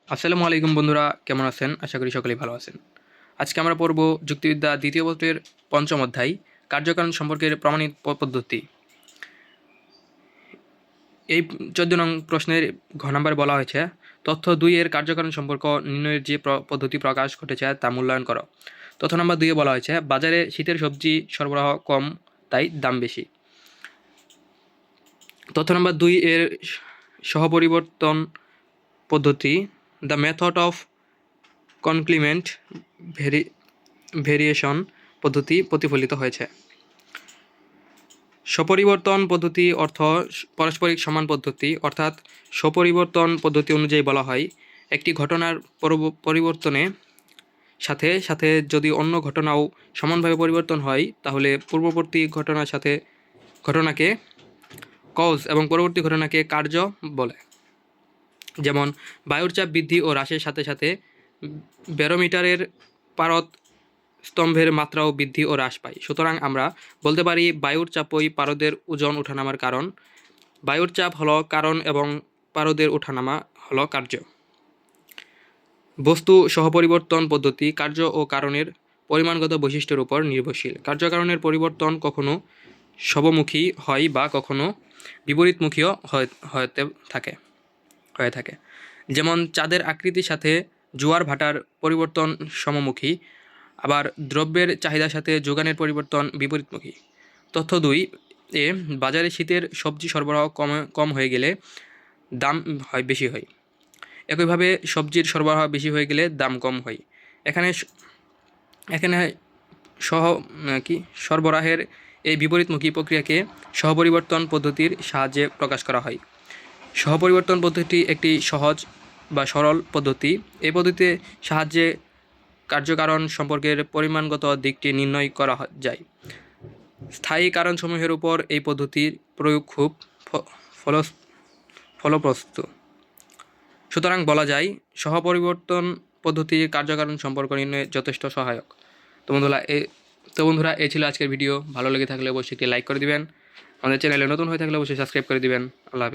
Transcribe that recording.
আসসালামু আলাইকুম বন্ধুরা, কেমন আছেন? আশা করি সকলেই ভালো আছেন। আজকে আমরা পড়ব যুক্তিবিদ্যা দ্বিতীয় পত্রের পঞ্চম অধ্যায় কার্যকারণ সম্পর্কের প্রমাণিত পদ্ধতি। এই 14 নং প্রশ্নের ঘ নাম্বারে বলা হয়েছে, তথ্য 2 এর কার্যকারণ সম্পর্ক নির্ণয়ের যে পদ্ধতি প্রকাশ ঘটেছে তা মূল্যায়ন করো। তথ্য নাম্বার 2 এ বলা হয়েছে, বাজারে শীতের সবজি সরবরাহ কম, তাই দাম বেশি। তথ্য নাম্বার 2 এর সহপরিবর্তন পদ্ধতি, দ্য মেথড অফ কনক্লিমেন্ট ভেরিয়েশন পদ্ধতি প্রতিফলিত হয়েছে। স্বপরিবর্তন পদ্ধতি অর্থ পারস্পরিক সমান পদ্ধতি, অর্থাৎ স্বপরিবর্তন পদ্ধতি অনুযায়ী বলা হয়, একটি ঘটনার পরিবর্তনে সাথে সাথে যদি অন্য ঘটনাও সমানভাবে পরিবর্তন হয় তাহলে পূর্ববর্তী ঘটনাকে কজ এবং পরবর্তী ঘটনাকে কার্য বলে। যেমন বায়ুর চাপ বৃদ্ধি ও হ্রাসের সাথে সাথে ব্যারোমিটারের পারদ স্তম্ভের মাত্রাও বৃদ্ধি ও হ্রাস পায়। সুতরাং আমরা বলতে পারি বায়ুর চাপই পারদের ওজন ওঠানামার কারণ। বায়ুর চাপ হলো কারণ এবং পারদের ওঠানামা হলো কার্য। বস্তু সহপরিবর্তন পদ্ধতি কার্য ও কারণের পরিমাণগত বৈশিষ্ট্যের উপর নির্ভরশীল। কার্যকারণের পরিবর্তন কখনো সবমুখী হয় বা কখনো বিপরীতমুখীও হয়ে থাকে। যেমন চাঁদের আকৃতির সাথে জোয়ার ভাটার পরিবর্তন সমমুখী, আবার দ্রব্যের চাহিদার সাথে যোগানের পরিবর্তন বিপরীতমুখী। তথ্য 2 এ বাজারে শীতের সবজি সরবরাহ কম হয়ে গেলে দাম বেশি হয়। একইভাবে সবজির সরবরাহ বেশি হয়ে গেলে দাম কম হয়। এখানে সরবরাহের এই বিপরীতমুখী প্রক্রিয়াকে সহপরিবর্তন পদ্ধতির সাহায্যে প্রকাশ করা হয়। সহপরিবর্তন পদ্ধতি একটি সহজ বা সরল পদ্ধতি। এই পদ্ধতির সাহায্যে কার্যকারণ সম্পর্কের পরিমাণগত দিকটি নির্ণয় করা যায়। স্থায়ী কারণসমূহের উপর এই পদ্ধতির প্রয়োগ খুব ফলপ্রসূ। সুতরাং বলা যায় সহপরিবর্তন পদ্ধতির কার্যকারণ সম্পর্ক নির্ণয়ে যথেষ্ট সহায়ক। তো বন্ধুরা এই ছিল আজকের ভিডিও। ভালো লেগে থাকলে অবশ্যই একটি লাইক করে দিবেন। আমাদের চ্যানেলে নতুন হয়ে থাকলে অবশ্যই সাবস্ক্রাইব করে দিবেন। আল্লাহ হাফেজ।